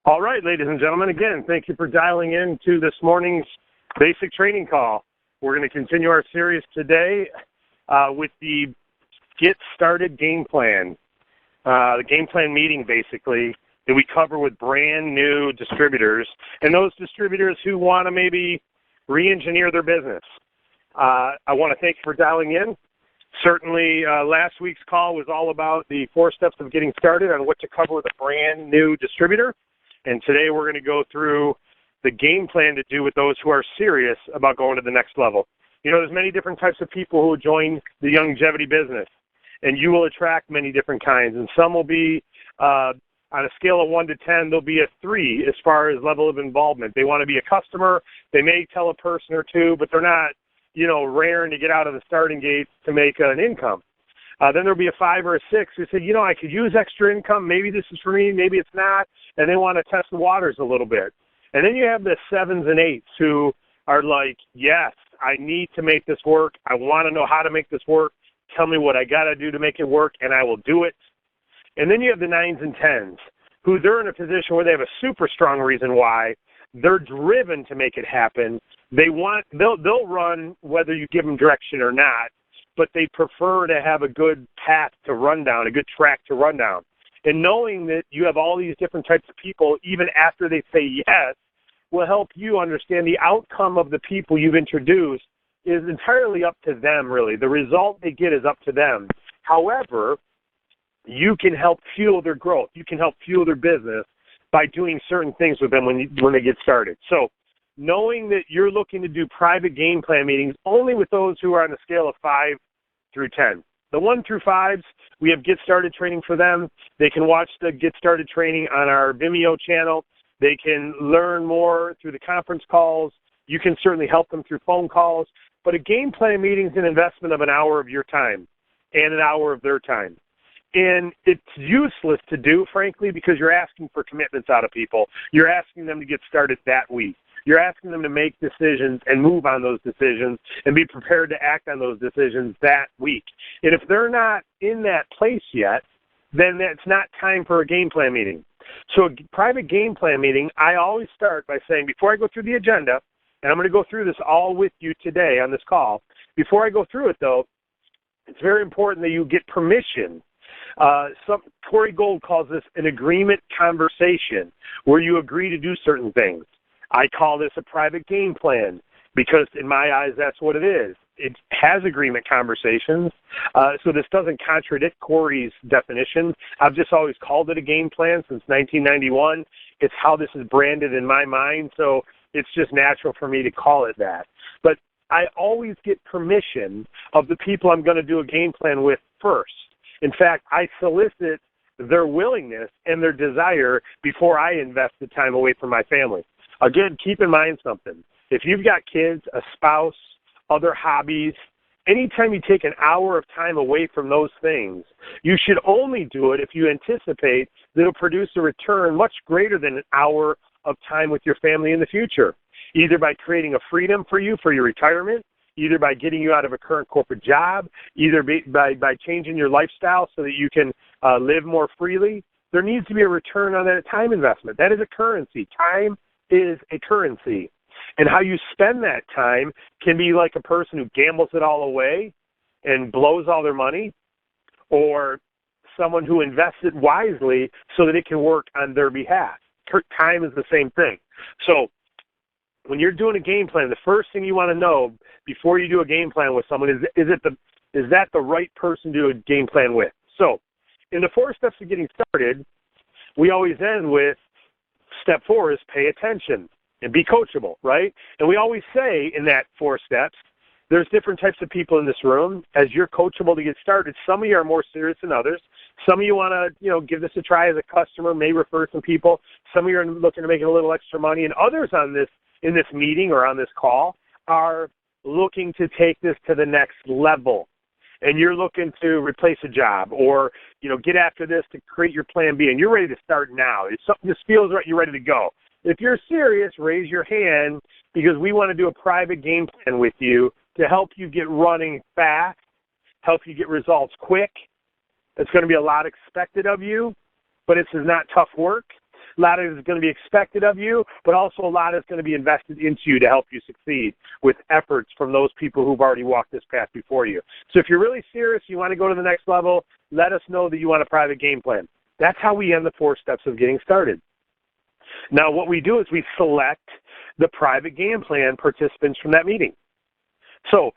All right, ladies and gentlemen, again, thank you for dialing in to this morning's basic training call. We're going to continue our series today with the Get Started game plan. The game plan meeting, basically, that we cover with brand new distributors and those distributors who want to maybe re-engineer their business. I want to thank you for dialing in. Certainly, last week's call was all about the 4 steps of getting started on what to cover with a brand new distributor. And today we're going to go through the game plan to do with those who are serious about going to the next level. You know, there's many different types of people who join the Youngevity business, and you will attract many different kinds. And some will be, on a scale of 1 to 10, they'll be a 3 as far as level of involvement. They want to be a customer. They may tell a person or two, but they're not, raring to get out of the starting gate to make an income. Then there'll be a 5 or a 6 who say, I could use extra income. Maybe this is for me. Maybe it's not. And they want to test the waters a little bit. And then you have the 7s and 8s who are like, yes, I need to make this work. I want to know how to make this work. Tell me what I got to do to make it work, and I will do it. And then you have the 9s and 10s who they're in a position where they have a super strong reason why. They're driven to make it happen. They'll run whether you give them direction or not, but they prefer to have a good path to run down, a good track to run down. And knowing that you have all these different types of people, even after they say yes, will help you understand the outcome of the people you've introduced is entirely up to them, really. The result they get is up to them. However, you can help fuel their growth. You can help fuel their business by doing certain things with them when they get started. So knowing that you're looking to do private game plan meetings only with those who are on a scale of 5 through 10. The 1 through 5s, we have Get Started training for them. They can watch the Get Started training on our Vimeo channel. They can learn more through the conference calls. You can certainly help them through phone calls. But a game plan meeting is an investment of an hour of your time and an hour of their time. And it's useless to do, frankly, because you're asking for commitments out of people. You're asking them to get started that week. You're asking them to make decisions and move on those decisions and be prepared to act on those decisions that week. And if they're not in that place yet, then it's not time for a game plan meeting. So a private game plan meeting, I always start by saying, before I go through the agenda, and I'm going to go through this all with you today on this call, before I go through it, though, it's very important that you get permission. Corey Gold calls this an agreement conversation, where you agree to do certain things. I call this a private game plan because, in my eyes, that's what it is. It has agreement conversations, so this doesn't contradict Corey's definition. I've just always called it a game plan since 1991. It's how this is branded in my mind, so it's just natural for me to call it that. But I always get permission of the people I'm going to do a game plan with first. In fact, I solicit their willingness and their desire before I invest the time away from my family. Again, keep in mind something. If you've got kids, a spouse, other hobbies, anytime you take an hour of time away from those things, you should only do it if you anticipate that it'll produce a return much greater than an hour of time with your family in the future, either by creating a freedom for you for your retirement, either by getting you out of a current corporate job, either by changing your lifestyle so that you can live more freely. There needs to be a return on that time investment. That is a currency. Time is a currency. And how you spend that time can be like a person who gambles it all away and blows all their money, or someone who invests it wisely so that it can work on their behalf. Time is the same thing. So when you're doing a game plan, the first thing you want to know before you do a game plan with someone is that the right person to do a game plan with? So in the 4 steps of getting started, we always end with step 4 is pay attention and be coachable, right? And we always say in that 4 steps, there's different types of people in this room. As you're coachable to get started, some of you are more serious than others. Some of you want to, give this a try as a customer, may refer some people. Some of you are looking to make a little extra money, and others in this meeting or on this call are looking to take this to the next level. And you're looking to replace a job or, get after this to create your plan B, and you're ready to start now. If something just feels right, you're ready to go. If you're serious, raise your hand, because we want to do a private game plan with you to help you get running fast, help you get results quick. It's going to be a lot expected of you, but it's not tough work. A lot is going to be expected of you, but also a lot is going to be invested into you to help you succeed with efforts from those people who've already walked this path before you. So if you're really serious, you want to go to the next level, let us know that you want a private game plan. That's how we end the 4 steps of getting started. Now, what we do is we select the private game plan participants from that meeting. So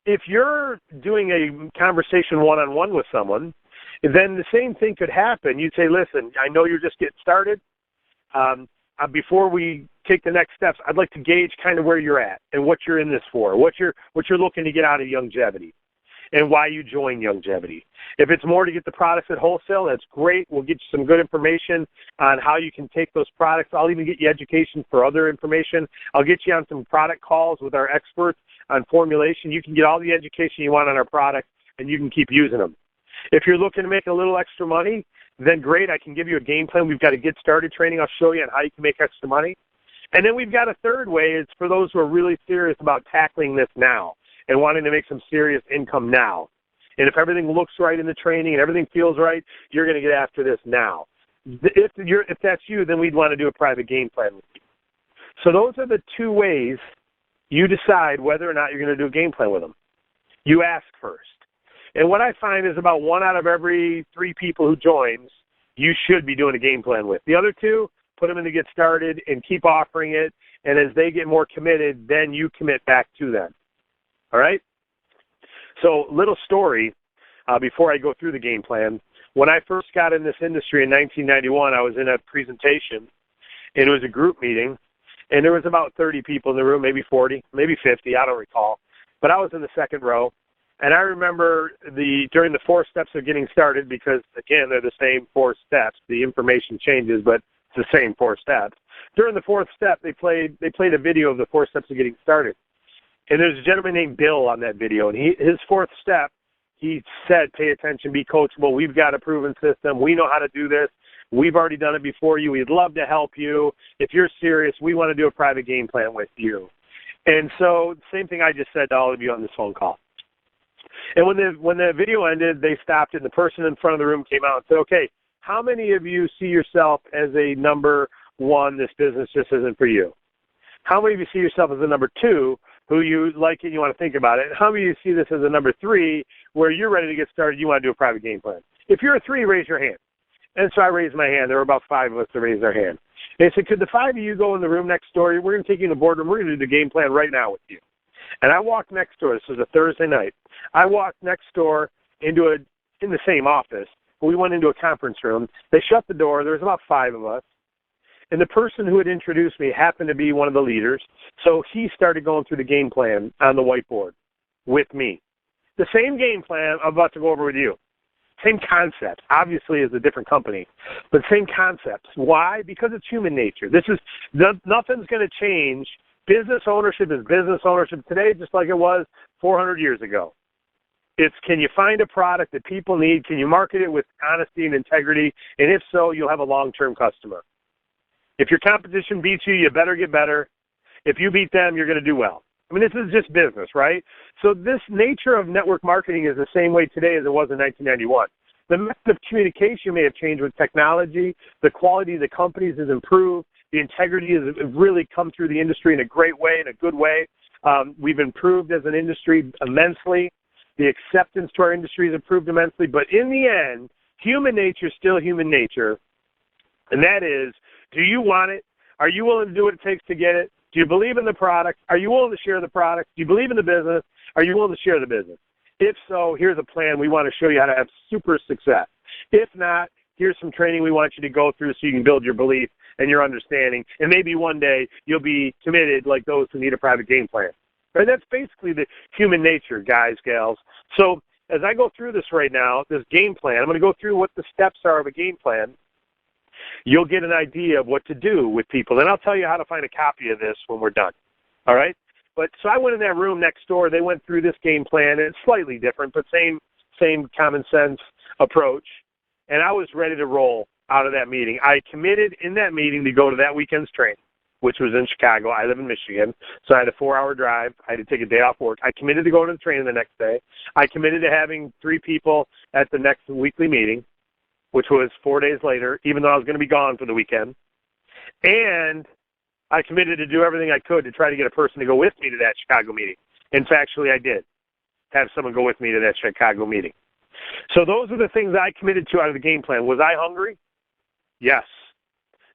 if you're doing a conversation one-on-one with someone, then the same thing could happen. You'd say, listen, I know you're just getting started. Before we take the next steps, I'd like to gauge kind of where you're at and what you're in this for, what you're looking to get out of Youngevity, and why you join Youngevity. If it's more to get the products at wholesale, that's great. We'll get you some good information on how you can take those products. I'll even get you education for other information. I'll get you on some product calls with our experts on formulation. You can get all the education you want on our products, and you can keep using them. If you're looking to make a little extra money, then great, I can give you a game plan. We've got a get started training. I'll show you on how you can make extra money. And then we've got a third way. It's for those who are really serious about tackling this now and wanting to make some serious income now. And if everything looks right in the training and everything feels right, you're going to get after this now. If that's you, then we'd want to do a private game plan with you. So those are the 2 ways you decide whether or not you're going to do a game plan with them. You ask first. And what I find is about 1 out of every 3 people who joins, you should be doing a game plan with. The other 2, put them in to get started and keep offering it. And as they get more committed, then you commit back to them. All right? So little story before I go through the game plan. When I first got in this industry in 1991, I was in a presentation, and it was a group meeting, and there was about 30 people in the room, maybe 40, maybe 50, I don't recall. But I was in the second row. And I remember during the 4 steps of getting started, because, again, they're the same 4 steps. The information changes, but it's the same 4 steps. During the 4th step, they played a video of the 4 steps of getting started. And there's a gentleman named Bill on that video. And his 4th step, he said, pay attention, be coachable. We've got a proven system. We know how to do this. We've already done it before you. We'd love to help you. If you're serious, we want to do a private game plan with you. And so same thing I just said to all of you on this phone call. And when the video ended, they stopped, and the person in front of the room came out and said, okay, how many of you see yourself as a number 1, this business just isn't for you? How many of you see yourself as a number 2, who you like it and you want to think about it? And how many of you see this as a number 3, where you're ready to get started, you want to do a private game plan? If you're a 3, raise your hand. And so I raised my hand. There were about 5 of us that raised their hand. And they said, could the 5 of you go in the room next door? We're going to take you in the boardroom. We're going to do the game plan right now with you. And I walked next door. This was a Thursday night. I walked next door in the same office. We went into a conference room. They shut the door. There was about 5 of us. And the person who had introduced me happened to be one of the leaders. So he started going through the game plan on the whiteboard with me. The same game plan I'm about to go over with you. Same concept. Obviously, it's a different company, but same concepts. Why? Because it's human nature. Nothing's going to change. Business ownership is business ownership today, just like it was 400 years ago. It's, can you find a product that people need? Can you market it with honesty and integrity? And if so, you'll have a long-term customer. If your competition beats you, you better get better. If you beat them, you're going to do well. I mean, this is just business, right? So this nature of network marketing is the same way today as it was in 1991. The method of communication may have changed with technology. The quality of the companies has improved. The integrity has really come through the industry in a great way, in a good way. We've improved as an industry immensely. The acceptance to our industry has improved immensely. But in the end, human nature is still human nature. And that is, do you want it? Are you willing to do what it takes to get it? Do you believe in the product? Are you willing to share the product? Do you believe in the business? Are you willing to share the business? If so, here's a plan. We want to show you how to have super success. If not, here's some training we want you to go through so you can build your belief and your understanding. And maybe one day you'll be committed like those who need a private game plan. Right? That's basically the human nature, guys, gals. So as I go through this right now, this game plan, I'm going to go through what the steps are of a game plan. You'll get an idea of what to do with people. And I'll tell you how to find a copy of this when we're done. All right? But so I went in that room next door. They went through this game plan, and it's slightly different, but same common sense approach. And I was ready to roll out of that meeting. I committed in that meeting to go to that weekend's training, which was in Chicago. I live in Michigan, so I had a 4-hour drive. I had to take a day off work. I committed to going to the training the next day. I committed to having 3 people at the next weekly meeting, which was 4 days later, even though I was going to be gone for the weekend. And I committed to do everything I could to try to get a person to go with me to that Chicago meeting. And factually, I did have someone go with me to that Chicago meeting. So those are the things I committed to out of the game plan. Was I hungry? Yes.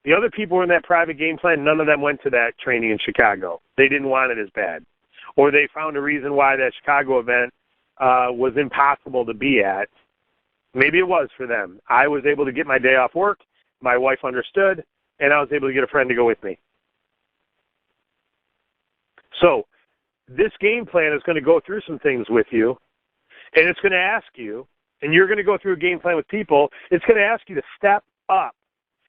The other people in that private game plan, none of them went to that training in Chicago. They didn't want it as bad. Or they found a reason why that Chicago event was impossible to be at. Maybe it was for them. I was able to get my day off work. My wife understood, and I was able to get a friend to go with me. So this game plan is going to go through some things with you, and it's going to ask you, and you're going to go through a game plan with people, it's going to ask you to step up.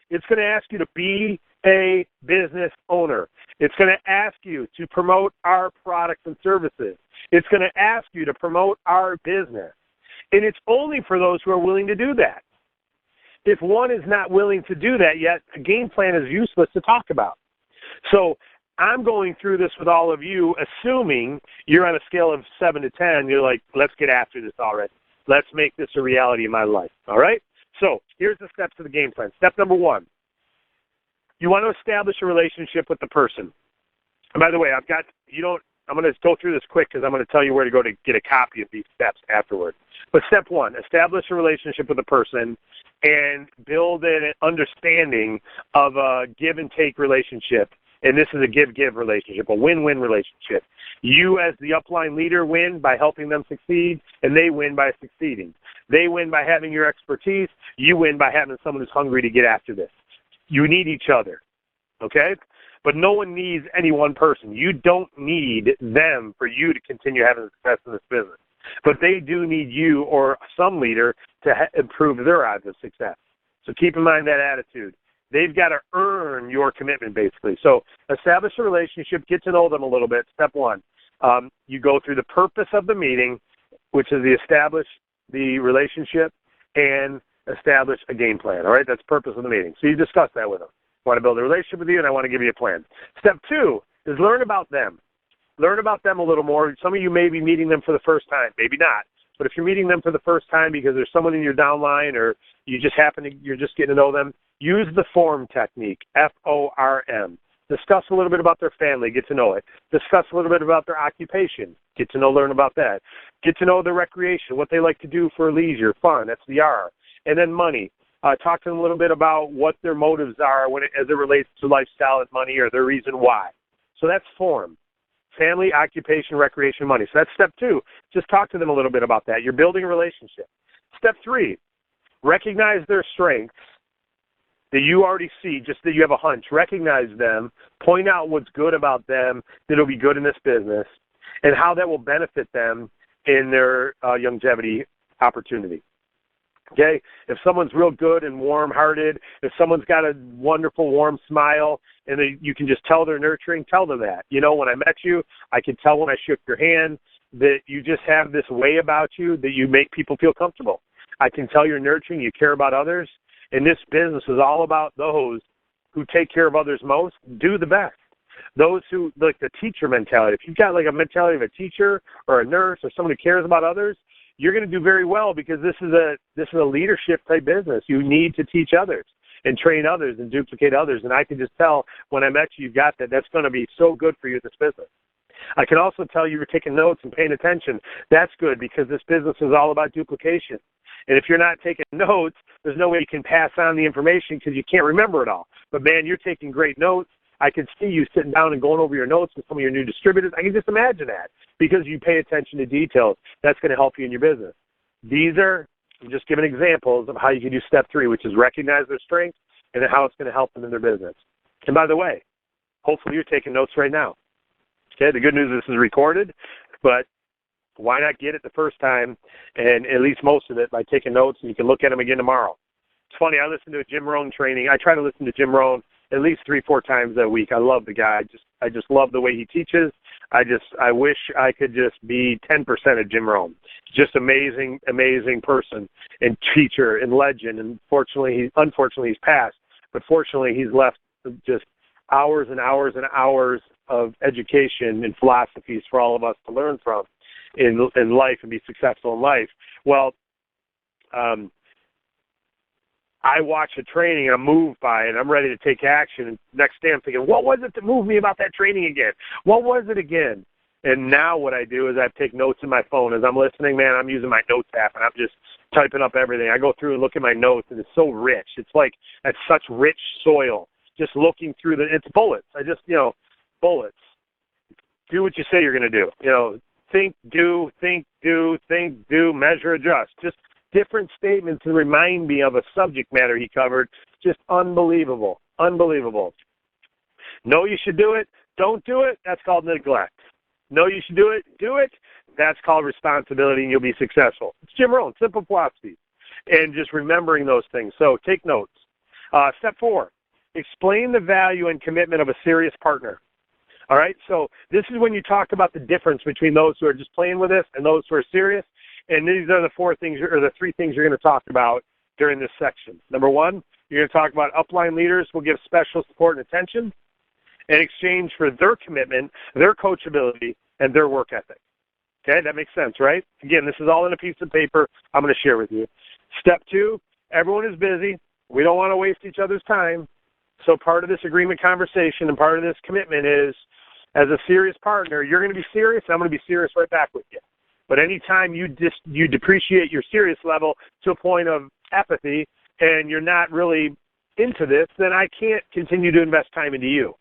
It's going to ask you to be a business owner. It's going to ask you to promote our products and services. It's going to ask you to promote our business. And it's only for those who are willing to do that. If one is not willing to do that yet, a game plan is useless to talk about. So I'm going through this with all of you, assuming you're on a scale of 7 to 10. You're like, let's get after this already. Let's make this a reality in my life. All right? So here's the steps of the game plan. Step number 1, you want to establish a relationship with the person. And by the way, I'm going to go through this quick because I'm going to tell you where to go to get a copy of these steps afterward. But step 1, establish a relationship with a person and build an understanding of a give and take relationship. And this is a give-give relationship, a win-win relationship. You as the upline leader win by helping them succeed, and they win by succeeding. They win by having your expertise. You win by having someone who's hungry to get after this. You need each other, okay? But no one needs any one person. You don't need them for you to continue having success in this business. But they do need you or some leader to improve their odds of success. So keep in mind that attitude. They've got to earn your commitment, basically. So establish a relationship, get to know them a little bit. Step 1, you go through the purpose of the meeting, which is establish the relationship and establish a game plan. All right, that's the purpose of the meeting. So you discuss that with them. I want to build a relationship with you, and I want to give you a plan. Step 2 is learn about them. Learn about them a little more. Some of you may be meeting them for the first time, maybe not. But if you're meeting them for the first time because there's someone in your downline or you're just getting to know them, use the FORM technique, FORM. Discuss a little bit about their family, get to know it. Discuss a little bit about their occupation, get to learn about that. Get to know their recreation, what they like to do for leisure, fun, that's the R. And then money. Talk to them a little bit about what their motives are as it relates to lifestyle and money or their reason why. So that's FORM. Family, occupation, recreation, money. So that's step 2. Just talk to them a little bit about that. You're building a relationship. Step 3, recognize their strengths that you already see, just that you have a hunch. Recognize them. Point out what's good about them that will be good in this business and how that will benefit them in their Youngevity opportunity. Okay? If someone's real good and warm-hearted, if someone's got a wonderful, warm smile, and you can just tell they're nurturing, tell them that. You know, when I met you, I could tell when I shook your hand that you just have this way about you that you make people feel comfortable. I can tell you're nurturing, you care about others, and this business is all about those who take care of others most, do the best. Those who, like the teacher mentality. If you've got like a mentality of a teacher or a nurse or someone who cares about others, you're going to do very well because this is a leadership type business. You need to teach others and train others and duplicate others. And I can just tell when I met you, you've got that. That's going to be so good for you in this business. I can also tell you were taking notes and paying attention. That's good because this business is all about duplication. And if you're not taking notes, there's no way you can pass on the information because you can't remember it all. But, man, you're taking great notes. I can see you sitting down and going over your notes with some of your new distributors. I can just imagine that because you pay attention to details. That's going to help you in your business. I'm just giving examples of how you can do step 3, which is recognize their strengths and then how it's going to help them in their business. And by the way, hopefully you're taking notes right now. Okay, the good news is this is recorded, but why not get it the first time and at least most of it by taking notes, and you can look at them again tomorrow. It's funny, I listen to a Jim Rohn training. I try to listen to Jim Rohn at least 3-4 times a week. I love the guy. I just love the way he teaches. I wish I could just be 10% of Jim Rohn. Just amazing person and teacher and legend. And unfortunately he's passed, but fortunately he's left just hours and hours and hours of education and philosophies for all of us to learn from in life and be successful in life. Well, I watch a training and I'm moved by it. I'm ready to take action. And next day I'm thinking, what was it that moved me about that training again? What was it again? And now what I do is I take notes in my phone. As I'm listening, man, I'm using my notes app, and I'm just typing up everything. I go through and look at my notes, and it's so rich. It's like that's such rich soil. Just looking through it's bullets. Bullets. Do what you say you're going to do. Think, do, measure, adjust. Just different statements to remind me of a subject matter he covered. Just unbelievable. Unbelievable. Know you should do it. Don't do it. That's called neglect. Know you should do it. That's called responsibility, and you'll be successful. It's Jim Rohn, simple philosophy. And just remembering those things. So take notes. Step 4, explain the value and commitment of a serious partner. All right, so this is when you talk about the difference between those who are just playing with this and those who are serious. And these are the 3 things you're going to talk about during this section. Number 1, you're going to talk about upline leaders will give special support and attention in exchange for their commitment, their coachability, and their work ethic. Okay, that makes sense, right? Again, this is all in a piece of paper I'm going to share with you. Step 2, everyone is busy. We don't want to waste each other's time. So part of this agreement conversation and part of this commitment is, as a serious partner, you're going to be serious, I'm going to be serious right back with you. But anytime you depreciate your serious level to a point of apathy and you're not really into this, then I can't continue to invest time into you.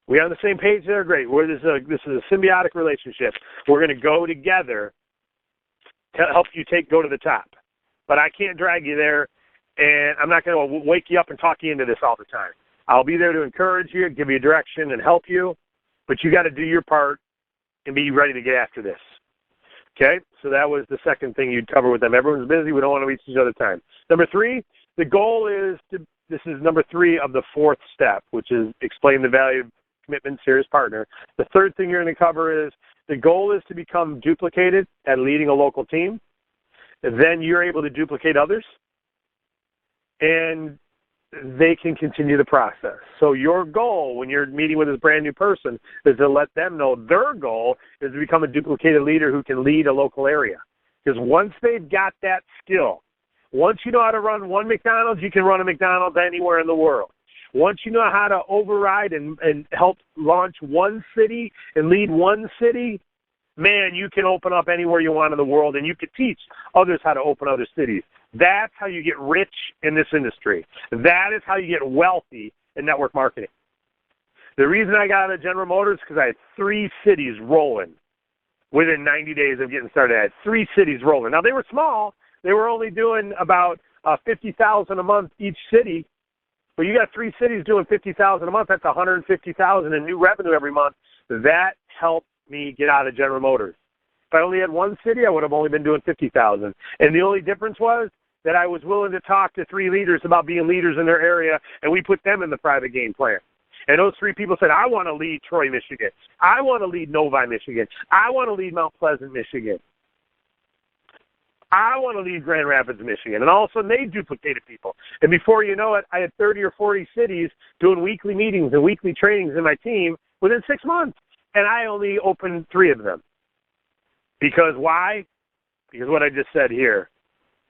We are on the same page there? Great. This is a symbiotic relationship. We're going to go together to help you go to the top. But I can't drag you there, and I'm not going to wake you up and talk you into this all the time. I'll be there to encourage you, give you direction, and help you, but you got to do your part and be ready to get after this. Okay? So that was the second thing you'd cover with them. Everyone's busy. We don't want to waste each other's time. Number 3, the goal is this is number 3 of the 4th step, which is explain the value of commitment, serious partner. The third thing you're going to cover is the goal is to become duplicated at leading a local team. And then you're able to duplicate others, and they can continue the process. So your goal when you're meeting with this brand new person is to let them know their goal is to become a duplicated leader who can lead a local area. Because once they've got that skill, once you know how to run one McDonald's, you can run a McDonald's anywhere in the world. Once you know how to override and help launch one city and lead one city, man, you can open up anywhere you want in the world, and you can teach others how to open other cities. That's how you get rich in this industry. That is how you get wealthy in network marketing. The reason I got out of General Motors is because I had 3 cities rolling within 90 days of getting started. I had 3 cities rolling. Now, they were small. They were only doing about $50,000 a month each city. But you got 3 cities doing $50,000 a month. That's $150,000 in new revenue every month. That helped me get out of General Motors. If I only had 1 city, I would have only been doing $50,000. And the only difference was that I was willing to talk to 3 leaders about being leaders in their area, and we put them in the private game plan. And those 3 people said, I want to lead Troy, Michigan. I want to lead Novi, Michigan. I want to lead Mount Pleasant, Michigan. I want to lead Grand Rapids, Michigan. And all of a sudden, they duplicated people. And before you know it, I had 30 or 40 cities doing weekly meetings and weekly trainings in my team within 6 months. And I only opened 3 of them. Because why? Because what I just said here.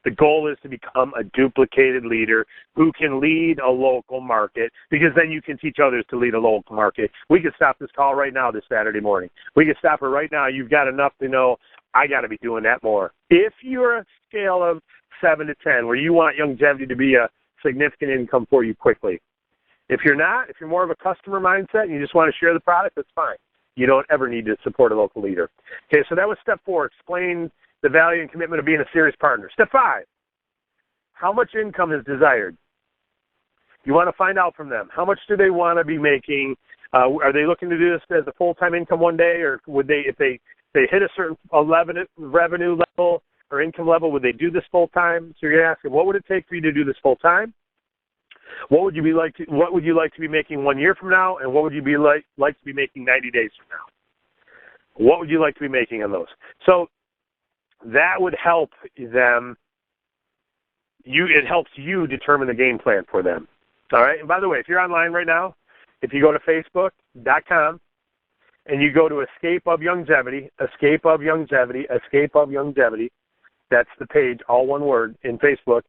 The goal is to become a duplicated leader who can lead a local market, because then you can teach others to lead a local market. We could stop this call right now this Saturday morning. We could stop it right now. You've got enough to know I got to be doing that more. If you're a scale of 7 to 10 where you want Youngevity to be a significant income for you quickly. If you're not, if you're more of a customer mindset and you just want to share the product, that's fine. You don't ever need to support a local leader. Okay, so that was step 4, explain the value and commitment of being a serious partner. Step 5, how much income is desired? You want to find out from them. How much do they want to be making? Are they looking to do this as a full-time income one day, or would they, if they hit a certain revenue level or income level, would they do this full-time? So you're going to ask them, what would it take for you to do this full-time? What would you like to be making 1 year from now, and what would you be like to be making 90 days from now? What would you like to be making on those? So that would help them. It helps you determine the game plan for them. All right. And by the way, if you're online right now, if you go to Facebook.com and you go to Escape of Youngevity, that's the page, all one word, in Facebook.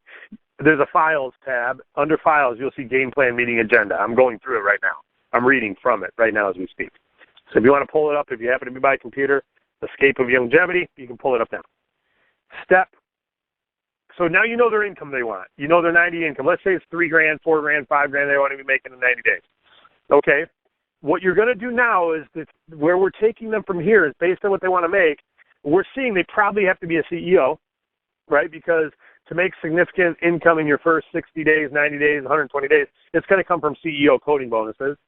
there's a Files tab. Under Files, you'll see Game Plan Meeting Agenda. I'm going through it right now. I'm reading from it right now as we speak. So if you want to pull it up, if you happen to be by computer, Escape of Youngevity, you can pull it up now. So now you know their income they want. You know their 90 income. Let's say it's $3,000, $4,000, $5,000 they want to be making in 90 days. Okay. What you're going to do now is that where we're taking them from here is based on what they want to make. We're seeing they probably have to be a CEO, right? Because to make significant income in your first 60 days, 90 days, 120 days, it's going to come from CEO coding bonuses,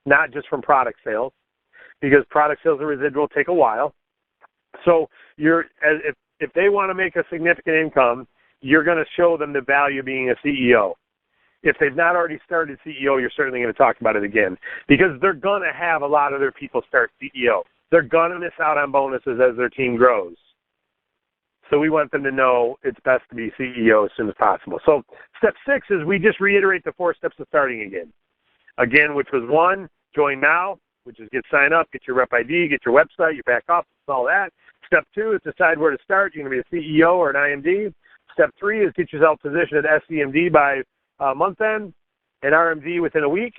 not just from product sales, because product sales and residual take a while. So if they want to make a significant income, you're going to show them the value of being a CEO. If they've not already started CEO, you're certainly going to talk about it again, because they're going to have a lot of their people start CEO. They're going to miss out on bonuses as their team grows. So we want them to know it's best to be CEO as soon as possible. So step 6 is we just reiterate the 4 steps of starting again. Again, which was 1, join now, which is get signed up, get your rep ID, get your website, your back office, all that. Step 2 is decide where to start. You're going to be a CEO or an IMD. Step 3 is get yourself positioned at SCMD by month end and RMD within a week.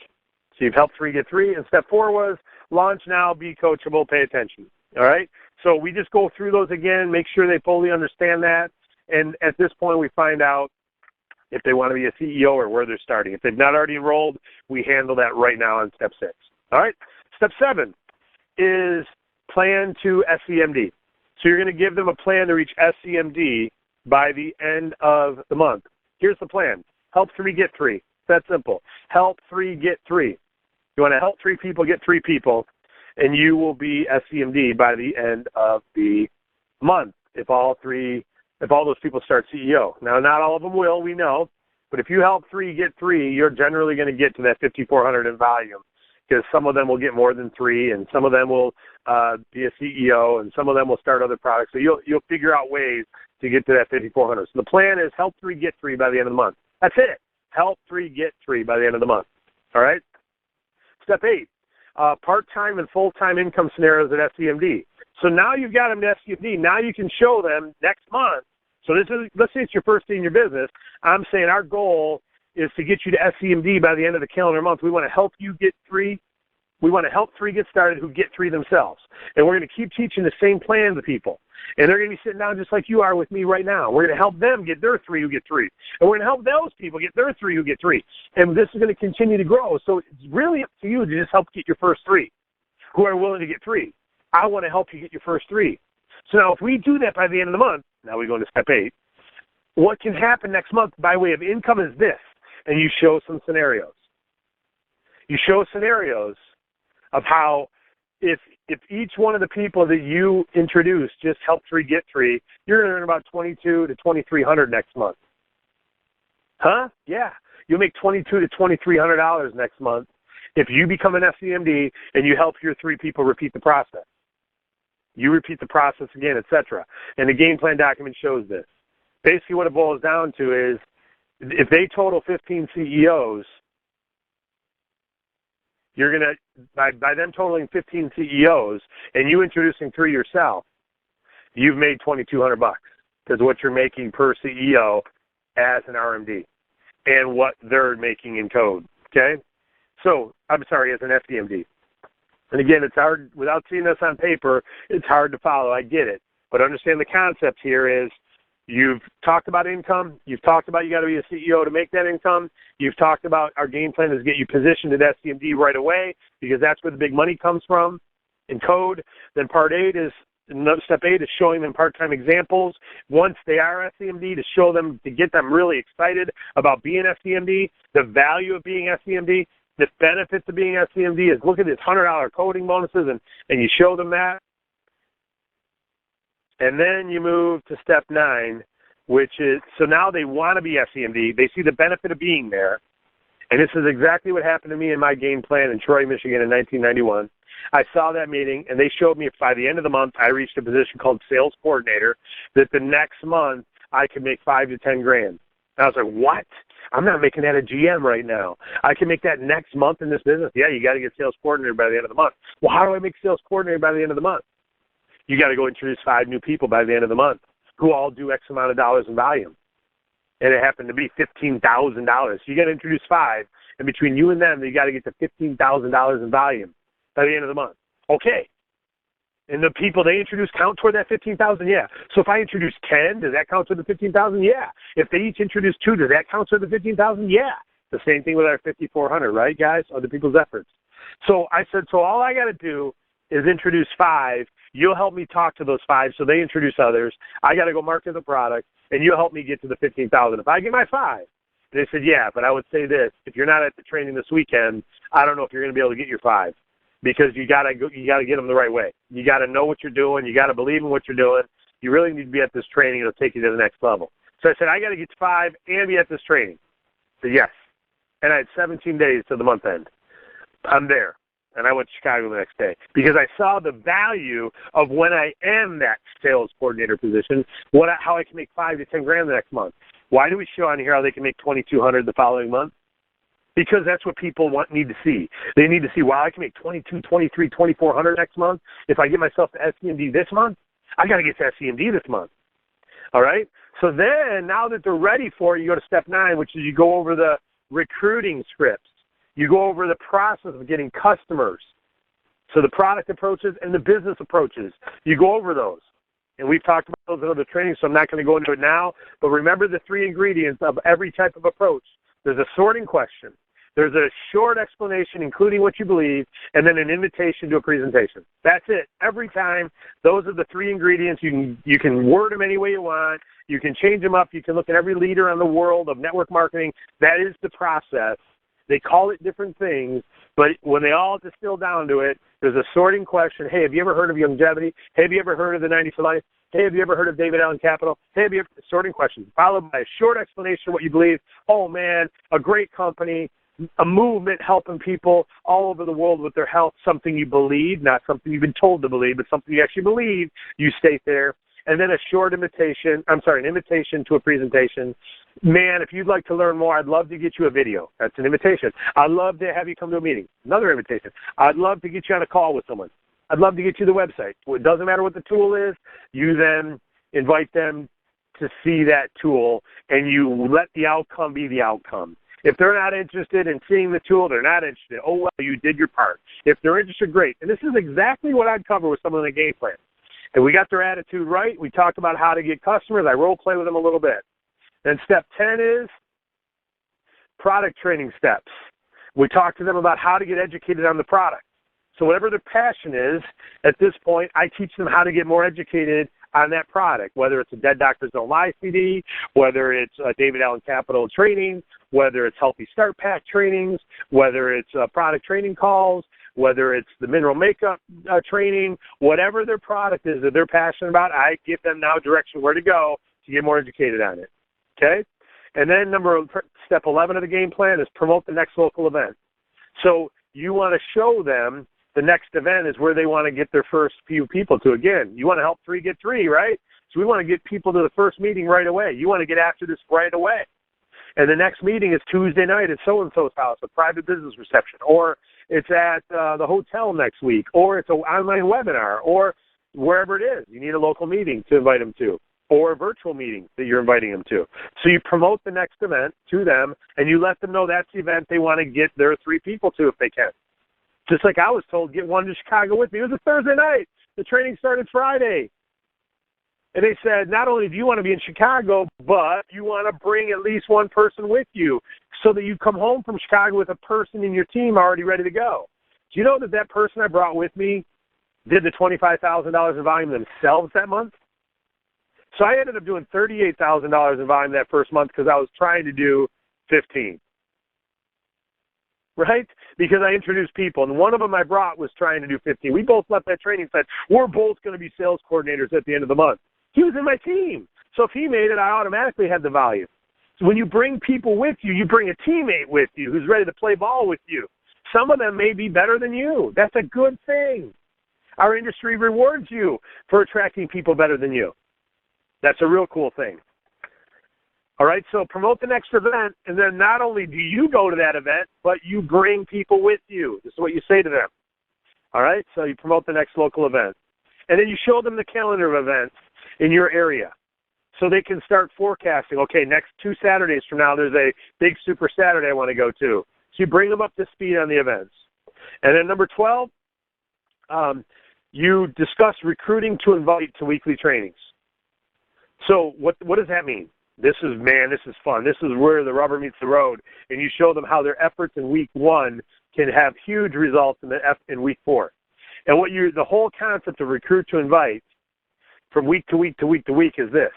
So you've helped 3 get 3. And step 4 was launch now, be coachable, pay attention. All right? So we just go through those again, make sure they fully understand that. And at this point, we find out if they want to be a CEO or where they're starting. If they've not already enrolled, we handle that right now on step 6. All right? Step 7 is plan to SCMD. So you're going to give them a plan to reach SCMD by the end of the month. Here's the plan. Help 3 get 3. It's that simple. Help 3 get 3. You want to help 3 people get 3 people, and you will be SCMD by the end of the month if all those people start CEO. Now, not all of them will, we know, but if you help 3 get 3, you're generally going to get to that 5,400 in volume, because some of them will get more than 3, and some of them will be a CEO, and some of them will start other products. So you'll figure out ways to get to that 5,400. So the plan is help 3 get 3 by the end of the month. That's it. Help 3 get 3 by the end of the month. All right? Step 8, part-time and full-time income scenarios at SCMD. So now you've got them at SCMD. Now you can show them next month. So let's say it's your first day in your business. I'm saying our goal is to get you to SCMD by the end of the calendar month. We want to help you get 3. We want to help 3 get started who get 3 themselves. And we're going to keep teaching the same plan to people. And they're going to be sitting down just like you are with me right now. We're going to help them get their 3 who get 3. And we're going to help those people get their 3 who get 3. And this is going to continue to grow. So it's really up to you to just help get your first 3 who are willing to get 3. I want to help you get your first 3. So now if we do that by the end of the month, now we go into step 8, what can happen next month by way of income is this. And you show some scenarios. You show scenarios of how if each one of the people that you introduce just help 3 get 3, you're going to earn about $2,200 to $2,300 next month. Huh? Yeah. You'll make $2,200 to $2,300 next month if you become an FCMD and you help your 3 people repeat the process. You repeat the process again, etc. And the game plan document shows this. Basically what it boils down to is if they total 15 CEOs, you're going to, by them totaling 15 CEOs and you introducing 3 yourself, you've made $2,200 because what you're making per CEO as an RMD and what they're making in code, okay? So, I'm sorry, as an FDMD. And again, it's hard, without seeing this on paper, it's hard to follow. I get it. But understand the concept here is you've talked about income. You've talked about you got to be a CEO to make that income. You've talked about our game plan is get you positioned at SCMD right away because that's where the big money comes from in code. Then part 8 is, step 8 is showing them part-time examples. Once they are SCMD, to show them, to get them really excited about being SCMD, the value of being SCMD, the benefits of being SCMD is look at this $100 coding bonuses and you show them that. And then you move to step 9, which is, so now they want to be SCMD. They see the benefit of being there. And this is exactly what happened to me in my game plan in Troy, Michigan in 1991. I saw that meeting, and they showed me if by the end of the month I reached a position called sales coordinator, that the next month I could make $5 to $10 grand. And I was like, what? I'm not making that a GM right now. I can make that next month in this business. Yeah, you got to get sales coordinator by the end of the month. Well, how do I make sales coordinator by the end of the month? You got to go introduce 5 new people by the end of the month who all do X amount of dollars in volume. and it happened to be $15,000. So you got to introduce 5, and between you and them, you got to get to $15,000 in volume by the end of the month. Okay. And the people they introduce count toward that 15,000? Yeah. So if I introduce 10, does that count toward the 15,000? Yeah. If they each introduce 2, does that count toward the 15,000? Yeah. The same thing with our 5,400, right, guys? Other people's efforts. So I said, so all I got to do is introduce 5. You'll help me talk to those 5 so they introduce others. I got to go market the product, and you'll help me get to the 15,000. If I get my 5, they said, yeah, but I would say this. If you're not at the training this weekend, I don't know if you're going to be able to get your 5. Because you gotta get them the right way. You gotta know what you're doing. You gotta believe in what you're doing. You really need to be at this training. It'll take you to the next level. So I said, I gotta get to 5 and be at this training. I said, yes. And I had 17 days to the month end. I'm there. And I went to Chicago the next day because I saw the value of when I am that sales coordinator position, how I can make $5 to $10 grand the next month. Why do we show on here how they can make $2,200 the following month? Because that's what people need to see. They need to see, wow, I can make $2,200, $2,300, $2,400 next month. If I get myself to SCMD this month, I got to get to SCMD this month. All right? So then, now that they're ready for it, you go to step 9, which is you go over the recruiting scripts. You go over the process of getting customers. So the product approaches and the business approaches. You go over those. And we've talked about those in other trainings, so I'm not going to go into it now. But remember the 3 ingredients of every type of approach. There's a sorting question. There's a short explanation, including what you believe, and then an invitation to a presentation. That's it. Every time, those are the 3 ingredients. You can word them any way you want. You can change them up. You can look at every leader in the world of network marketing. That is the process. They call it different things, but when they all distill down to it, there's a sorting question. Hey, have you ever heard of Youngevity? Hey, have you ever heard of the 90 for Life? Hey, have you ever heard of David Allen Capital? Hey, have you ever sorting questions, followed by a short explanation of what you believe. Oh, man, a great company, a movement helping people all over the world with their health, something you believe, not something you've been told to believe, but something you actually believe. You state there. And then a short an invitation to a presentation. Man, if you'd like to learn more, I'd love to get you a video. That's an invitation. I'd love to have you come to a meeting. Another invitation. I'd love to get you on a call with someone. I'd love to get you the website. It doesn't matter what the tool is. You then invite them to see that tool, and you let the outcome be the outcome. If they're not interested in seeing the tool, they're not interested. Oh, well, you did your part. If they're interested, great. And this is exactly what I'd cover with someone in the game plan. And we got their attitude right. We talked about how to get customers. I role play with them a little bit. Then step 10 is product training steps. We talked to them about how to get educated on the product. So whatever their passion is, at this point, I teach them how to get more educated on that product, whether it's a Dead Doctors Don't Lie CD, whether it's a David Allen Capital training, whether it's Healthy Start Pack trainings, whether it's product training calls, whether it's the mineral makeup training, whatever their product is that they're passionate about, I give them now direction where to go to get more educated on it. Okay? And then step 11 of the game plan is promote the next local event. So you want to show them the next event is where they want to get their first few people to. Again, you want to help 3 get 3, right? So we want to get people to the first meeting right away. You want to get after this right away. And the next meeting is Tuesday night at so-and-so's house, a private business reception, or it's at the hotel next week, or it's an online webinar, or wherever it is. You need a local meeting to invite them to, or a virtual meeting that you're inviting them to. So you promote the next event to them, and you let them know that's the event they want to get their 3 people to if they can. Just like I was told, get one to Chicago with me. It was a Thursday night. The training started Friday. And they said, not only do you want to be in Chicago, but you want to bring at least one person with you so that you come home from Chicago with a person in your team already ready to go. Do you know that person I brought with me did the $25,000 in volume themselves that month? So I ended up doing $38,000 in volume that first month because I was trying to do 15. Right? Because I introduced people, and one of them I brought was trying to do 15. We both left that training and said, we're both going to be sales coordinators at the end of the month. He was in my team. So if he made it, I automatically had the volume. So when you bring people with you, you bring a teammate with you who's ready to play ball with you. Some of them may be better than you. That's a good thing. Our industry rewards you for attracting people better than you. That's a real cool thing. All right, so promote the next event, and then not only do you go to that event, but you bring people with you. This is what you say to them. All right, so you promote the next local event. And then you show them the calendar of events in your area. so they can start forecasting, okay, next 2 Saturdays from now, there's a big Super Saturday I want to go to. So you bring them up to speed on the events. And then number 12, you discuss recruiting to invite to weekly trainings. So what does that mean? This is fun. This is where the rubber meets the road. And you show them how their efforts in week 1 can have huge results in week 4. And the whole concept of recruit to invite from week to week to week to week is this.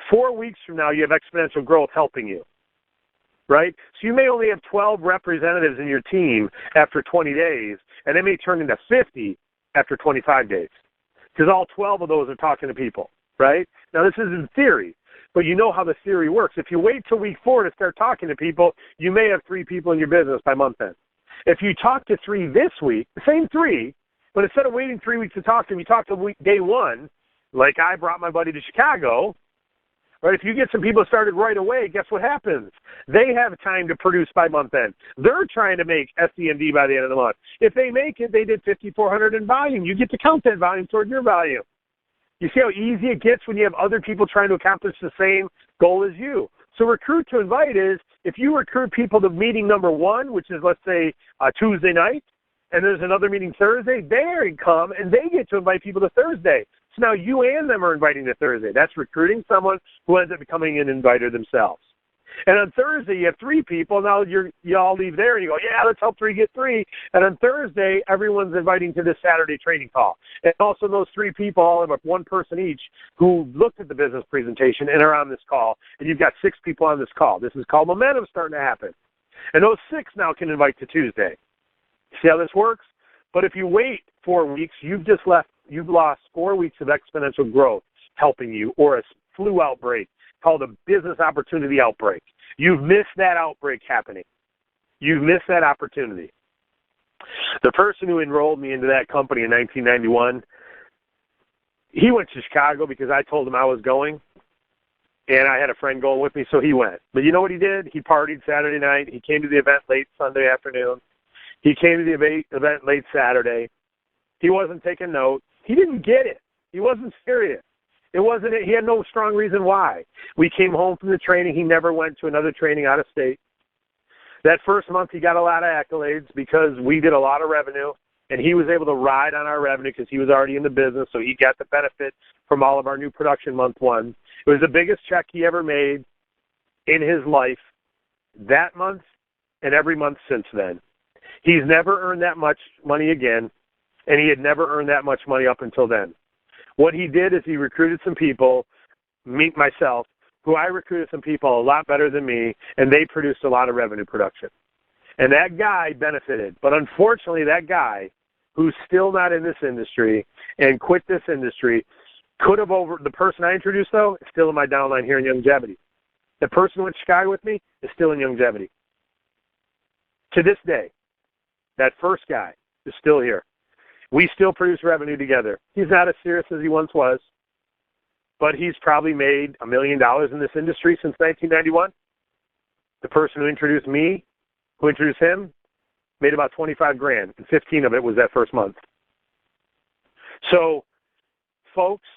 4 weeks from now, you have exponential growth helping you, right? So you may only have 12 representatives in your team after 20 days, and they may turn into 50 after 25 days because all 12 of those are talking to people, right? Now, this is in theory, but you know how the theory works. If you wait till week 4 to start talking to people, you may have 3 people in your business by month end. If you talk to 3 this week, the same 3, but instead of waiting 3 weeks to talk to them, you talk to day 1, like I brought my buddy to Chicago, right? If you get some people started right away, guess what happens? They have time to produce by month end. They're trying to make SEMD by the end of the month. If they make it, they did 5,400 in volume. You get to count that volume toward your volume. You see how easy it gets when you have other people trying to accomplish the same goal as you. So recruit to invite is, if you recruit people to meeting number 1, which is, let's say, Tuesday night, and there's another meeting Thursday, they come and they get to invite people to Thursday. So now you and them are inviting to Thursday. That's recruiting someone who ends up becoming an inviter themselves. And on Thursday, you have 3 people. Now you all leave there and you go, yeah, let's help 3 get 3. And on Thursday, everyone's inviting to this Saturday training call. And also those 3 people all have 1 person each who looked at the business presentation and are on this call. And you've got 6 people on this call. This is called momentum starting to happen. And those 6 now can invite to Tuesday. See how this works? But if you wait 4 weeks, you've lost 4 weeks of exponential growth helping you, or a flu outbreak called a business opportunity outbreak. You've missed that outbreak happening. You've missed that opportunity. The person who enrolled me into that company in 1991, he went to Chicago because I told him I was going, and I had a friend going with me, so he went. But you know what he did? He partied Saturday night. He came to the event late Sunday afternoon. He came to the event late Saturday. He wasn't taking notes. He didn't get it. He wasn't serious. He had no strong reason why. We came home from the training. He never went to another training out of state. That first month, he got a lot of accolades because we did a lot of revenue, and he was able to ride on our revenue because he was already in the business, so he got the benefit from all of our new production month 1. It was the biggest check he ever made in his life that month and every month since then. He's never earned that much money again, and he had never earned that much money up until then. What he did is he recruited some people, myself, who I recruited some people a lot better than me, and they produced a lot of revenue production. And that guy benefited. But unfortunately, that guy, who's still not in this industry and quit this industry, the person I introduced, though, is still in my downline here in Youngevity. The person who went to Chicago with me is still in Youngevity. To this day, that first guy is still here. We still produce revenue together. He's not as serious as he once was, but he's probably made $1 million in this industry since 1991. The person who introduced me, who introduced him, made about $25,000, and 15 of it was that first month. So, folks,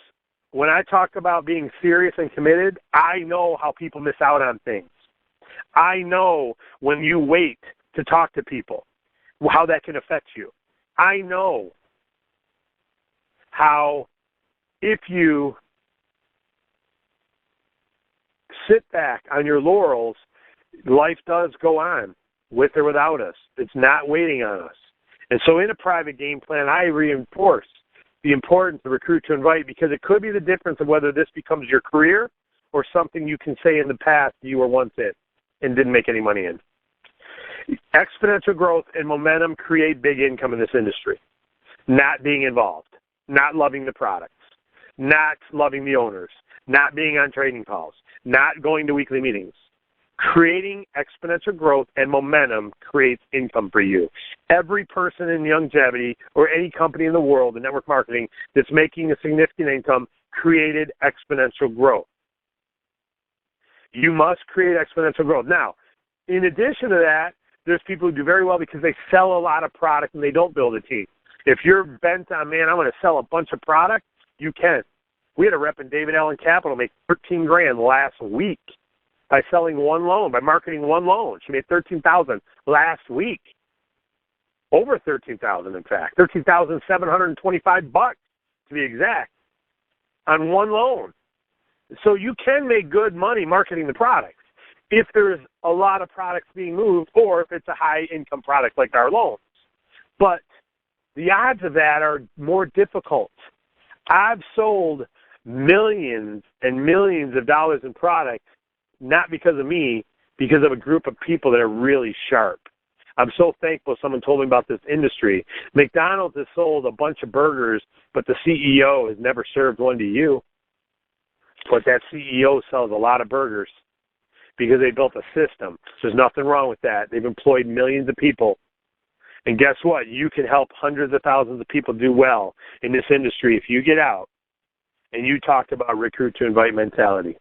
when I talk about being serious and committed, I know how people miss out on things. I know when you wait to talk to people, how that can affect you. I know how if you sit back on your laurels, life does go on with or without us. It's not waiting on us. And so in a private game plan, I reinforce the importance of recruit to invite, because it could be the difference of whether this becomes your career or something you can say in the past you were once in and didn't make any money in. Exponential growth and momentum create big income in this industry. Not being involved, not loving the products, not loving the owners, not being on training calls, not going to weekly meetings. Creating exponential growth and momentum creates income for you. Every person in Youngevity or any company in the world in network marketing that's making a significant income created exponential growth. You must create exponential growth. Now, in addition to that, there's people who do very well because they sell a lot of product and they don't build a team. If you're bent on, man, I'm going to sell a bunch of product, you can. We had a rep in David Allen Capital make $13,000 last week by selling one loan, by marketing one loan. She made $13,000 last week. Over $13,000, in fact. $13,725 to be exact on one loan. So you can make good money marketing the product if there's a lot of products being moved or if it's a high-income product like our loans. But the odds of that are more difficult. I've sold millions and millions of dollars in product, not because of me, because of a group of people that are really sharp. I'm so thankful someone told me about this industry. McDonald's has sold a bunch of burgers, but the CEO has never served one to you. But that CEO sells a lot of burgers because they built a system. There's nothing wrong with that. They've employed millions of people. And guess what? You can help hundreds of thousands of people do well in this industry if you get out and you talked about recruit to invite mentality.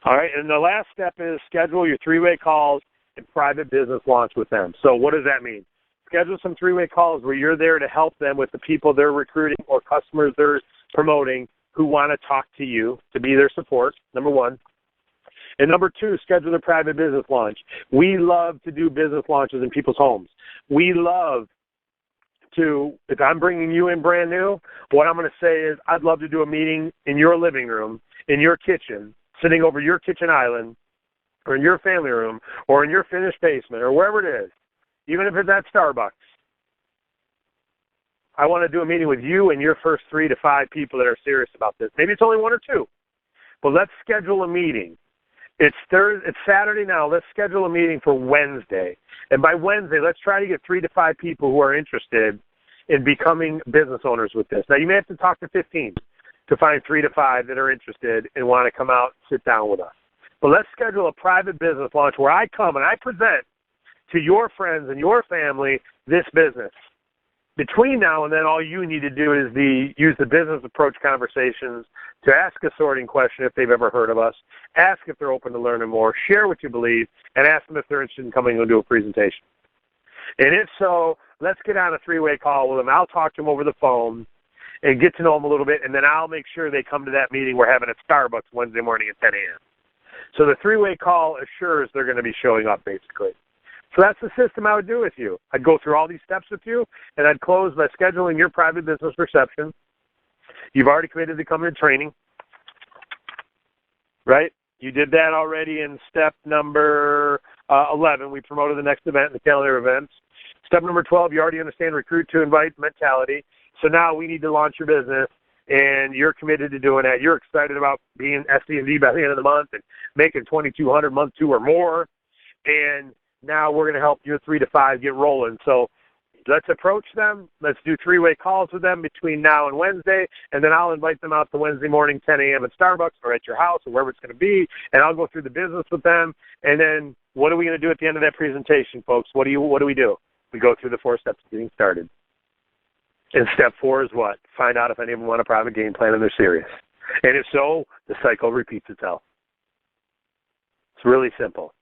All right, and the last step is schedule your three-way calls and private business launch with them. So what does that mean? Schedule some three-way calls where you're there to help them with the people they're recruiting or customers they're promoting who want to talk to you, to be their support, number one. And number two, schedule a private business launch. We love to do business launches in people's homes. We love to, if I'm bringing you in brand new, what I'm going to say is I'd love to do a meeting in your living room, in your kitchen, sitting over your kitchen island, or in your family room, or in your finished basement, or wherever it is, even if it's at Starbucks. I want to do a meeting with you and your first 3 to 5 people that are serious about this. Maybe it's only 1 or 2, but let's schedule a meeting. It's Saturday now. Let's schedule a meeting for Wednesday. And by Wednesday, let's try to get 3 to 5 people who are interested in becoming business owners with this. Now, you may have to talk to 15 to find 3 to 5 that are interested and want to come out and sit down with us. But let's schedule a private business launch where I come and I present to your friends and your family this business. Between now and then, all you need to do is use the business approach conversations to ask a sorting question if they've ever heard of us, ask if they're open to learning more, share what you believe, and ask them if they're interested in coming and do a presentation. And if so, let's get on a three-way call with them. I'll talk to them over the phone and get to know them a little bit, and then I'll make sure they come to that meeting we're having at Starbucks Wednesday morning at 10 a.m. So the three-way call assures they're going to be showing up, basically. So that's the system I would do with you. I'd go through all these steps with you, and I'd close by scheduling your private business reception. You've already committed to coming to training, right? You did that already in step number 11. We promoted the next event in the calendar events. Step number 12, you already understand recruit to invite mentality. So now we need to launch your business, and you're committed to doing that. You're excited about being SC&D by the end of the month and making $2,200 month 2 or more, and now we're going to help your 3 to 5 get rolling. So let's approach them. Let's do three-way calls with them between now and Wednesday, and then I'll invite them out to Wednesday morning, 10 a.m. at Starbucks or at your house or wherever it's going to be, and I'll go through the business with them. And then what are we going to do at the end of that presentation, folks? What do we do? We go through the 4 steps of getting started. And step 4 is what? Find out if any of them want a private game plan and they're serious. And if so, the cycle repeats itself. It's really simple.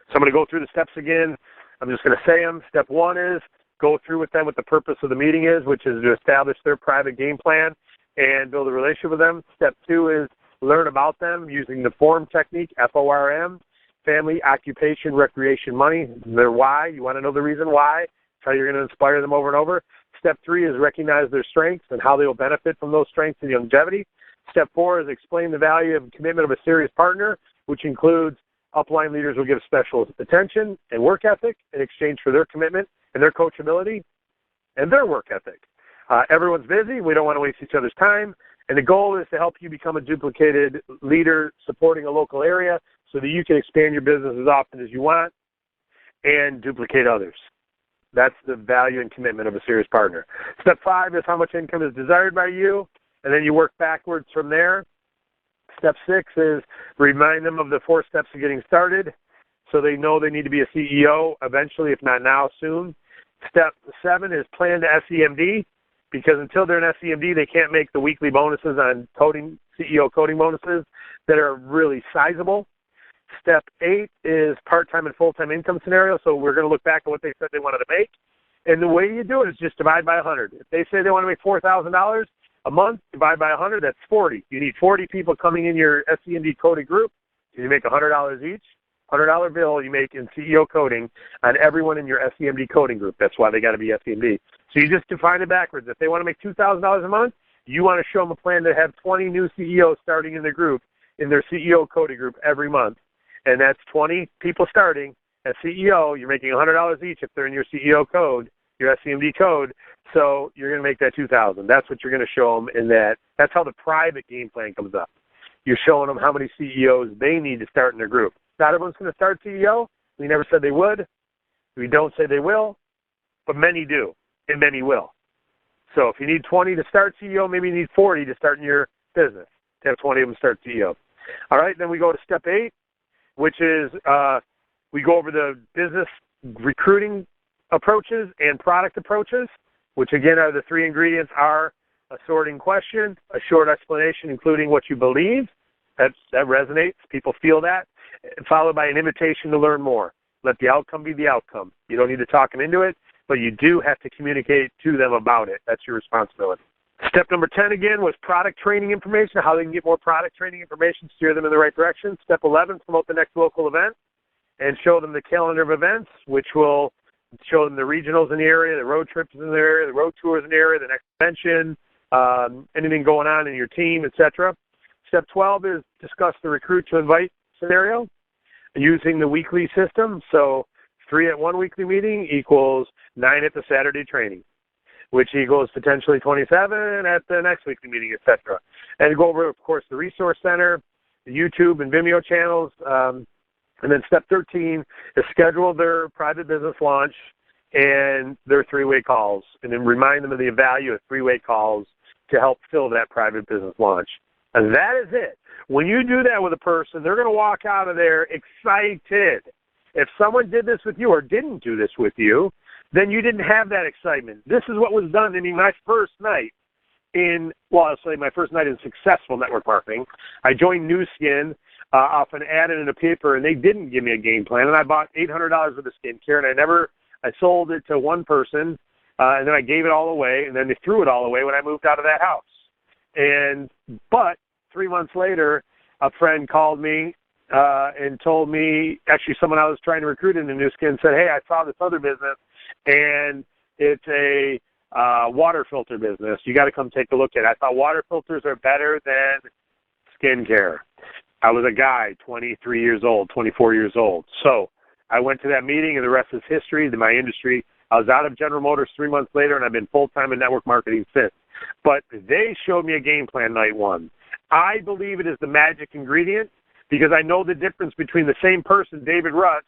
So I'm going to go through the steps again. I'm just going to say them. Step 1 is go through with them what the purpose of the meeting is, which is to establish their private game plan and build a relationship with them. Step 2 is learn about them using the FORM technique, F-O-R-M, family, occupation, recreation, money, their why. You want to know the reason why. That's how you're going to inspire them over and over. Step 3 is recognize their strengths and how they will benefit from those strengths in Youngevity. Step 4 is explain the value and commitment of a serious partner, which includes upline leaders will give special attention and work ethic in exchange for their commitment and their coachability and their work ethic. Everyone's busy. We don't want to waste each other's time. And the goal is to help you become a duplicated leader supporting a local area so that you can expand your business as often as you want and duplicate others. That's the value and commitment of a serious partner. Step 5 is how much income is desired by you, and then you work backwards from there. Step 6 is remind them of the 4 steps of getting started so they know they need to be a CEO eventually, if not now, soon. Step 7 is plan to SEMD, because until they're in SEMD, they can't make the weekly bonuses on coding, CEO coding bonuses that are really sizable. Step 8 is part-time and full-time income scenario, so we're going to look back at what they said they wanted to make. And the way you do it is just divide by 100. If they say they want to make $4,000, a month, divide by 100, that's 40. You need 40 people coming in your SEMD coded group. You make $100 each. $100 bill you make in CEO coding on everyone in your SEMD coding group. That's why they got to be SEMD. So you just define it backwards. If they want to make $2,000 a month, you want to show them a plan to have 20 new CEOs starting in their group, in their CEO coding group every month. And that's 20 people starting. As CEO, you're making $100 each if they're in your CEO code, your SEMD code. So you're going to make that $2,000. That's what you're going to show them in that. That's how the private game plan comes up. You're showing them how many CEOs they need to start in their group. Not everyone's going to start CEO. We never said they would. We don't say they will, but many do, and many will. So if you need 20 to start CEO, maybe you need 40 to start in your business, to have 20 of them start CEO. All right, then we go to step 8, which is we go over the business recruiting approaches and product approaches, which again are the 3 ingredients are a sorting question, a short explanation including what you believe. That resonates. People feel that. Followed by an invitation to learn more. Let the outcome be the outcome. You don't need to talk them into it, but you do have to communicate to them about it. That's your responsibility. Step number 10 again was product training information, how they can get more product training information, steer them in the right direction. Step 11, promote the next local event and show them the calendar of events, which will show them the regionals in the area, the road trips in the area, the road tours in the area, the next convention, anything going on in your team, etc. Step 12 is discuss the recruit to invite scenario using the weekly system. So 3 at one weekly meeting equals 9 at the Saturday training, which equals potentially 27 at the next weekly meeting, etc. And go over, of course, the resource center, the YouTube and Vimeo channels. And then step 13 is schedule their private business launch and their 3-way calls, and then remind them of the value of 3-way calls to help fill that private business launch. And that is it. When you do that with a person, they're going to walk out of there excited. If someone did this with you or didn't do this with you, then you didn't have that excitement. This is what was done to me my first night I'll say my first night in successful network marketing. I joined New Skin off an ad in a paper, and they didn't give me a game plan. And I bought $800 worth of skincare, and I sold it to one person, and then I gave it all away, and then they threw it all away when I moved out of that house. But 3 months later, a friend called me and told me, actually someone I was trying to recruit into New Skin said, hey, I saw this other business, and it's a water filter business. You got to come take a look at it. I thought water filters are better than skincare. I was a guy, 23 years old, 24 years old. So I went to that meeting, and the rest is history in my industry. I was out of General Motors 3 months later, and I've been full-time in network marketing since. But they showed me a game plan night one. I believe it is the magic ingredient because I know the difference between the same person, David Russ,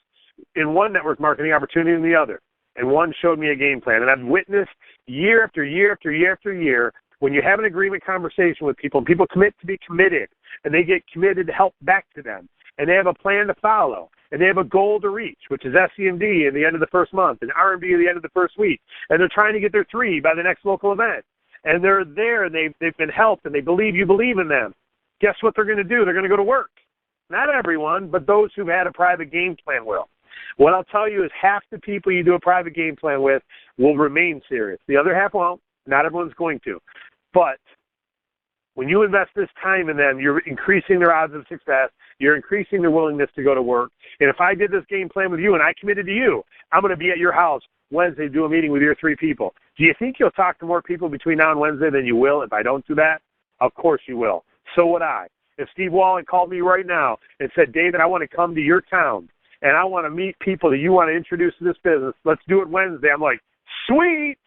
in one network marketing opportunity and the other. And one showed me a game plan. And I've witnessed year after year after year after year when you have an agreement conversation with people and people commit to be committed and they get committed to help back to them and they have a plan to follow and they have a goal to reach, which is SEMD at the end of the first month and R&B at the end of the first week. And they're trying to get their 3 by the next local event. And they're there and they've been helped and they believe you believe in them. Guess what they're going to do? They're going to go to work. Not everyone, but those who've had a private game plan will. What I'll tell you is half the people you do a private game plan with will remain serious. The other half won't. Not everyone's going to. But when you invest this time in them, you're increasing their odds of success. You're increasing their willingness to go to work. And if I did this game plan with you and I committed to you, I'm going to be at your house Wednesday to do a meeting with your 3 people. Do you think you'll talk to more people between now and Wednesday than you will if I don't do that? Of course you will. So would I. If Steve Wallen called me right now and said, David, I want to come to your town and I want to meet people that you want to introduce to this business, let's do it Wednesday. I'm like, sweet.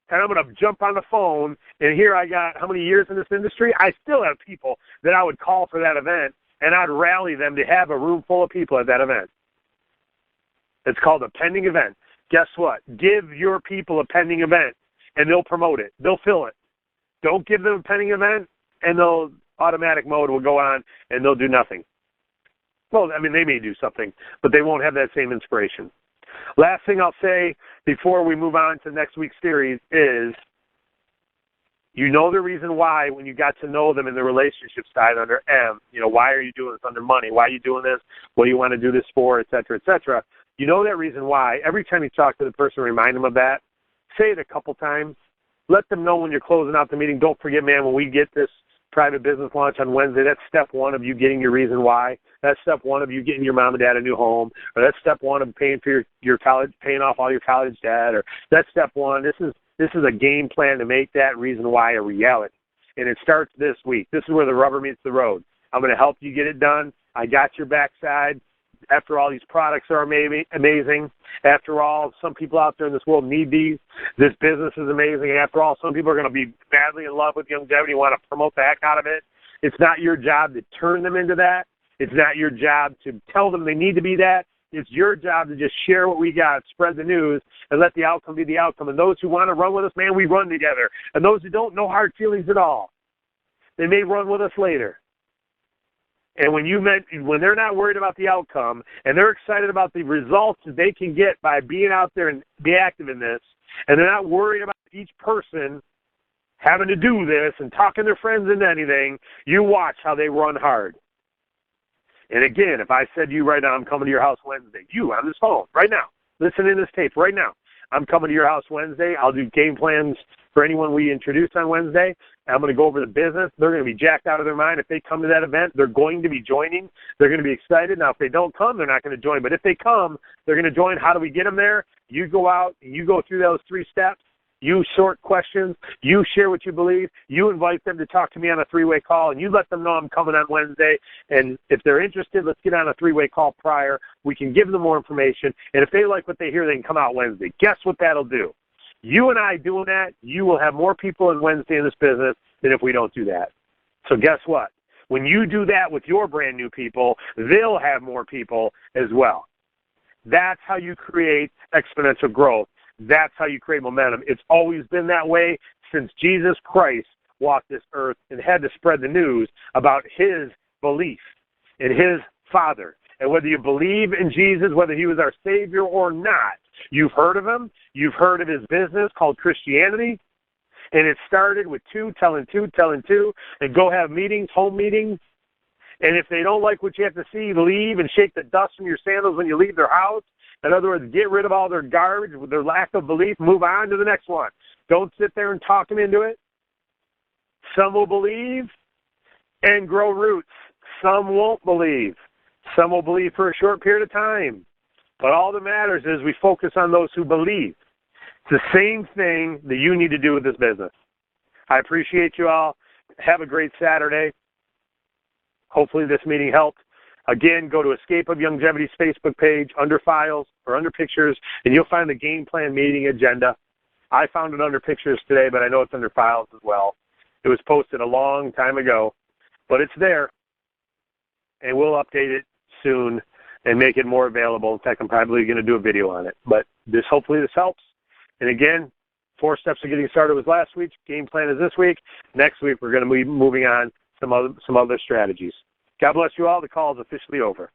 And I'm going to jump on the phone, and here I got how many years in this industry? I still have people that I would call for that event, and I'd rally them to have a room full of people at that event. It's called a pending event. Guess what? Give your people a pending event, and they'll promote it. They'll fill it. Don't give them a pending event, and automatic mode will go on, and they'll do nothing. Well, I mean, they may do something, but they won't have that same inspiration. Last thing I'll say before we move on to next week's series is you know the reason why when you got to know them in the relationship side under M, why are you doing this under money? Why are you doing this? What do you want to do this for, et cetera, et cetera. You know that reason why. Every time you talk to the person, remind them of that. Say it a couple times. Let them know when you're closing out the meeting. Don't forget, man, when we get this private business launch on Wednesday, that's step one of you getting your reason why. That's step one of you getting your mom and dad a new home, or that's step one of paying for your college, paying off all your college debt, or that's step one. This is a game plan to make that reason why a reality. And it starts this week. This is where the rubber meets the road. I'm going to help you get it done. I got your backside. After all, these products are amazing. After all, some people out there in this world need these. This business is amazing. After all, some people are going to be madly in love with Youngevity, want to promote the heck out of it. It's not your job to turn them into that. It's not your job to tell them they need to be that. It's your job to just share what we got, spread the news, and let the outcome be the outcome. And those who want to run with us, man, we run together. And those who don't, no hard feelings at all. They may run with us later. And when they're not worried about the outcome and they're excited about the results that they can get by being out there and be active in this, and they're not worried about each person having to do this and talking their friends into anything, you watch how they run hard. And again, if I said to you right now, I'm coming to your house Wednesday, you on this phone right now, listen in this tape right now, I'm coming to your house Wednesday. I'll do game plans for anyone we introduce on Wednesday. I'm going to go over the business. They're going to be jacked out of their mind. If they come to that event, they're going to be joining. They're going to be excited. Now, if they don't come, they're not going to join. But if they come, they're going to join. How do we get them there? You go out and you go through those 3 steps. You sort questions. You share what you believe. You invite them to talk to me on a 3-way call, and you let them know I'm coming on Wednesday. And if they're interested, let's get on a 3-way call prior. We can give them more information. And if they like what they hear, they can come out Wednesday. Guess what that'll do? You and I doing that, you will have more people on Wednesday in this business than if we don't do that. So guess what? When you do that with your brand new people, they'll have more people as well. That's how you create exponential growth. That's how you create momentum. It's always been that way since Jesus Christ walked this earth and had to spread the news about his belief in his Father. And whether you believe in Jesus, whether he was our Savior or not, you've heard of him. You've heard of his business called Christianity. And it started with 2 telling 2, and go have meetings, home meetings. And if they don't like what you have to see, leave and shake the dust from your sandals when you leave their house. In other words, get rid of all their garbage, their lack of belief, move on to the next one. Don't sit there and talk them into it. Some will believe and grow roots. Some won't believe. Some will believe for a short period of time. But all that matters is we focus on those who believe. It's the same thing that you need to do with this business. I appreciate you all. Have a great Saturday. Hopefully this meeting helped. Again, go to Escape of Youngevity's Facebook page under Files or under Pictures, and you'll find the game plan meeting agenda. I found it under Pictures today, but I know it's under Files as well. It was posted a long time ago, but it's there, and we'll update it soon and make it more available. In fact, I'm probably going to do a video on it. But hopefully this helps. And again, 4 steps to getting started was last week. Game plan is this week. Next week, we're going to be moving on some other strategies. God bless you all. The call is officially over.